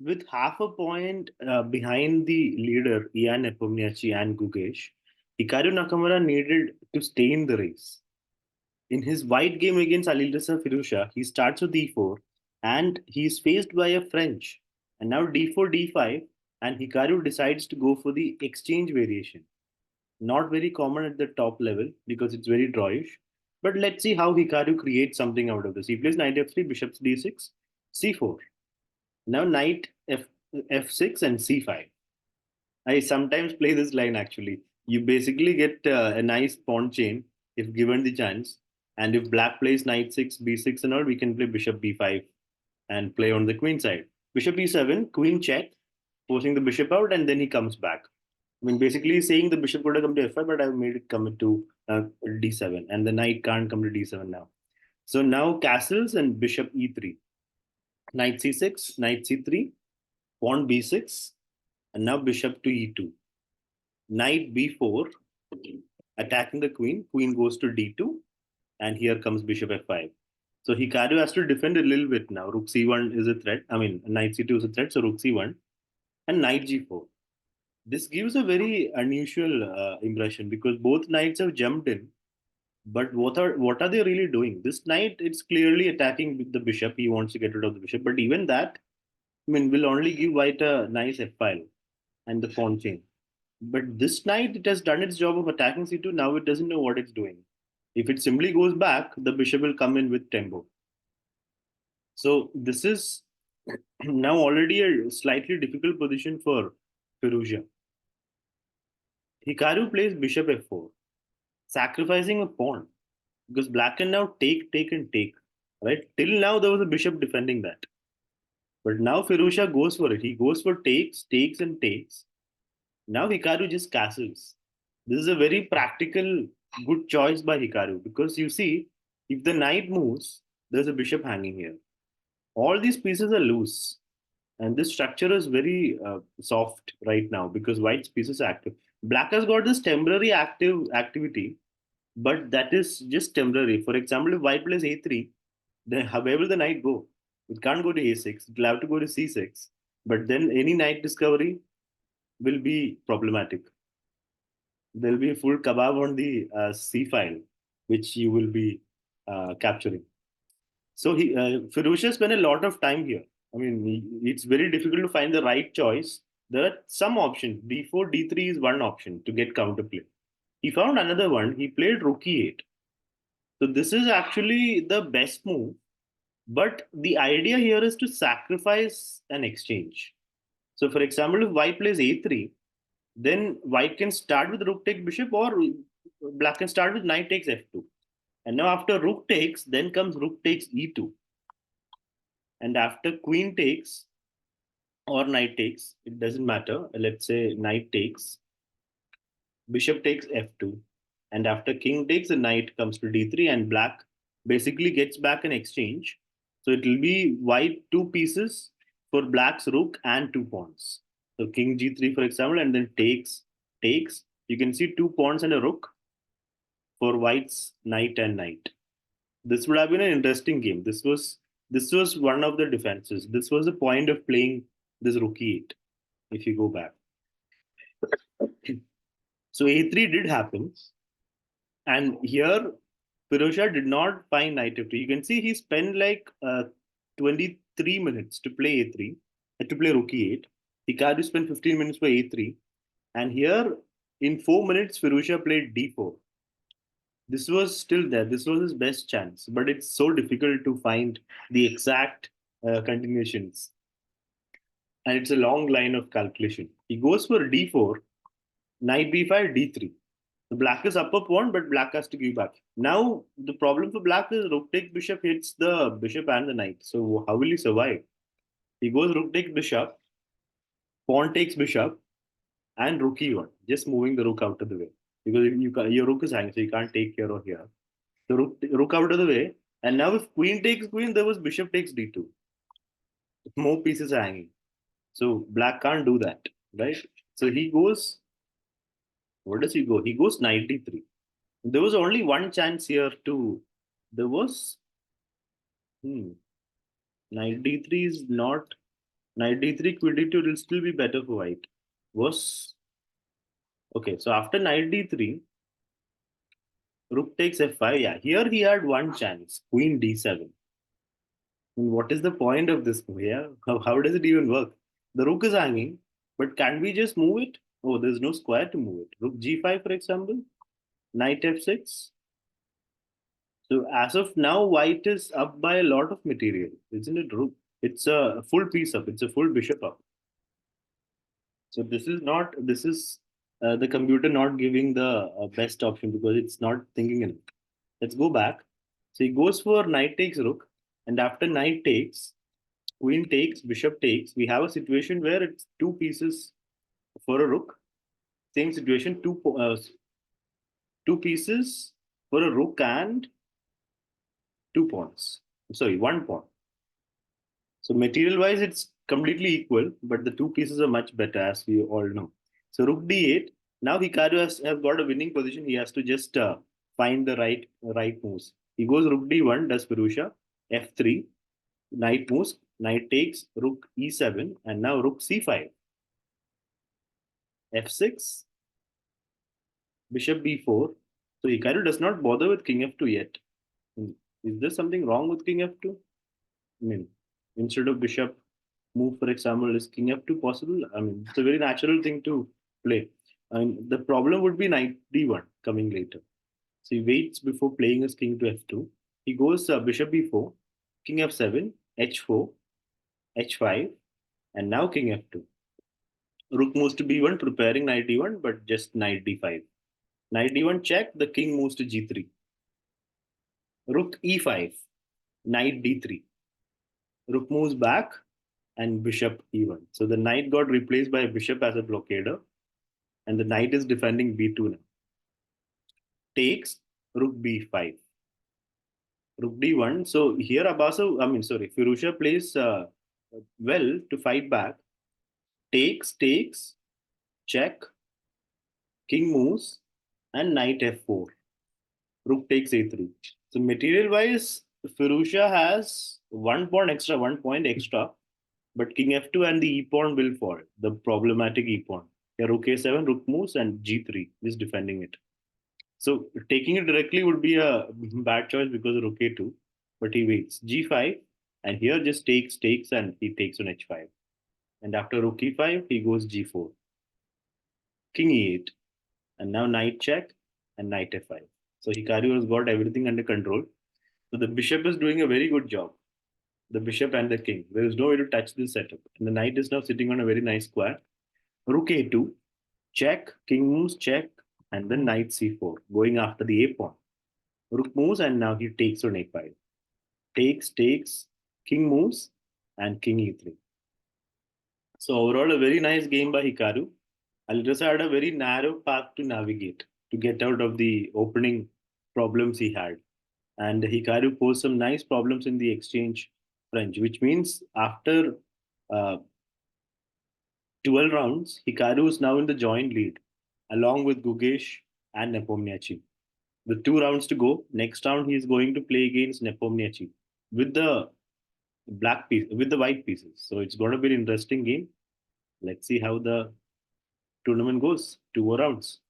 with half a point behind the leader Ian Nepomniachtchi and Gugesh, Hikaru Nakamura needed to stay in the race. In his white game against Alireza Firouzja, he starts with e4 and he is faced by a French. And now d4, d5, and Hikaru decides to go for the exchange variation. Not very common at the top level because it's very drawish. But let's see how Hikaru creates something out of this. He plays knight f3, bishop d6, c4. Now knight f6 and c5. I sometimes play this line actually. You basically get a nice pawn chain if given the chance. And if black plays knight 6, b6 and all, we can play bishop b5 and play on the queen side. Bishop e7, queen check, forcing the bishop out, and then he comes back. I mean, basically saying the bishop would have come to f5, but I've made it come to d7, and the knight can't come to d7 now. So now castles and bishop e3, knight c6, knight c3, pawn b6, and now bishop to e2. Knight b4, attacking the queen. Queen goes to d2, and here comes bishop f5. So Hikaru has to defend a little bit now. Rook c1 is a threat. I mean, knight c2 is a threat. So rook c1 and knight g4. This gives a very unusual impression because both knights have jumped in. But what are they really doing? This knight, it's clearly attacking the bishop. He wants to get rid of the bishop. But even that, I mean, will only give white a nice f file and the pawn chain. But this knight, it has done its job of attacking c2. Now it doesn't know what it's doing. If it simply goes back, the bishop will come in with tempo. So this is now already a slightly difficult position for Firouzja. Hikaru plays bishop f4, sacrificing a pawn because black can now take, and take. Right? Till now, there was a bishop defending that. But now Firouzja goes for it. He goes for takes, and takes. Now Hikaru just castles. This is a very practical, good choice by Hikaru because you see, if the knight moves, there's a bishop hanging here. All these pieces are loose. And this structure is very soft right now because white's pieces are active. Black has got this temporary activity, but that is just temporary. For example, if white plays a3, then where will the knight go? It can't go to a6. It will have to go to c6. But then any knight discovery will be problematic. There will be a full kebab on the C file, which you will be capturing. So Firouzja spent a lot of time here. I mean, it's very difficult to find the right choice. There are some options. D4, D3 is one option to get counterplay. He found another one. He played rook e8. So this is actually the best move. But the idea here is to sacrifice an exchange. So, for example, if white plays a3, then white can start with rook takes bishop, or black can start with knight takes f2. And now after rook takes, then comes rook takes e2. And after queen takes or knight takes, it doesn't matter. Let's say knight takes, bishop takes f2. And after king takes, the knight comes to d3, and black basically gets back an exchange. So it will be white two pieces for black's rook and two pawns. So king g3, for example, and then takes. You can see two pawns and a rook for white's knight and knight. This would have been an interesting game. This was one of the defenses. This was the point of playing this rook e8. If you go back, so a3 did happen, and here Firouzja did not find knight f2. You can see he spent like 23 minutes to play a3, to play rook e8. Hikaru spent 15 minutes for a3, and here in 4 minutes Firouzja played d4. This was still there. This was his best chance, but it's so difficult to find the exact continuations. And it's a long line of calculation. He goes for d4, knight b5, d3. The black is up a pawn, but black has to give back. Now, the problem for black is rook takes bishop hits the bishop and the knight. So, how will he survive? He goes rook takes bishop, pawn takes bishop, and rook e1, just moving the rook out of the way. Because your rook is hanging, so you can't take here or here. So rook out of the way. And now if queen takes queen, there was bishop takes d2. More pieces are hanging. So black can't do that, right? So he goes, what does he go? He goes knight d3. There was only one chance here to, there was, knight d3 is not, Knight d3, queen d2 will still be better for white. Was okay. So after knight d3, rook takes f5. Yeah, here he had one chance. Queen d7. And what is the point of this move? Yeah, how does it even work? The rook is hanging, but can we just move it? Oh, there's no square to move it. Rook g5, for example. Knight f6. So as of now, white is up by a lot of material, isn't it? Rook. It's a full piece up. It's a full bishop up. So this is not. This is the computer not giving the best option because it's not thinking enough. Let's go back. So he goes for knight takes rook, and after knight takes, queen takes, bishop takes. We have a situation where it's two pieces for a rook. Same situation, two pieces for a rook and two pawns. Sorry, one pawn. So material wise, it's completely equal, but the two pieces are much better, as we all know. So rook d8. Now Hikaru has got a winning position. He has to just find the right moves. He goes rook d1, does Firouzja, f3, knight moves, knight takes, rook e7, and now rook c5, f6, bishop b4. So Hikaru does not bother with king f2 yet. Is there something wrong with king f2? I mean, instead of bishop move, for example, is king f2 possible? I mean, it's a very natural thing to play. I mean, the problem would be knight d1 coming later. So he waits before playing his king to f2. He goes bishop b4, king f7, h4, h5, and now king f2. Rook moves to b1, preparing knight d1, but just knight d5. Knight d1 check, the king moves to g3. Rook e5, knight d3. Rook moves back, and bishop e1. So the knight got replaced by a bishop as a blockader, and the knight is defending b2 now. Takes rook b5, rook d1. So here Firouzja plays well to fight back. Takes, check, king moves, and knight f4. Rook takes a3. So material wise, Firouzja has 1 pawn extra, 1 point extra, but king f2 and the e pawn will fall. The problematic e pawn. Yeah, rook a7, rook moves, and g3 is defending it. So taking it directly would be a bad choice because of rook a2, but he waits. G5, and here just takes, and he takes on h5. And after rook e5, he goes g4. King e8, and now knight check and knight f5. So Hikaru has got everything under control. So the bishop is doing a very good job. The bishop and the king. There is no way to touch this setup. And the knight is now sitting on a very nice square. Rook a2, check, king moves, check, and then knight c4, going after the a pawn. Rook moves, and now he takes on a5. Takes, king moves, and king e3. So overall, a very nice game by Hikaru. Alireza had a very narrow path to navigate to get out of the opening problems he had. And Hikaru posed some nice problems in the exchange French, which means after uh, 12 rounds, Hikaru is now in the joint lead, along with Gugesh and Nepomniachtchi. With 2 rounds to go, next round he is going to play against Nepomniachtchi with the with the white pieces. So it's going to be an interesting game. Let's see how the tournament goes. 2 more rounds.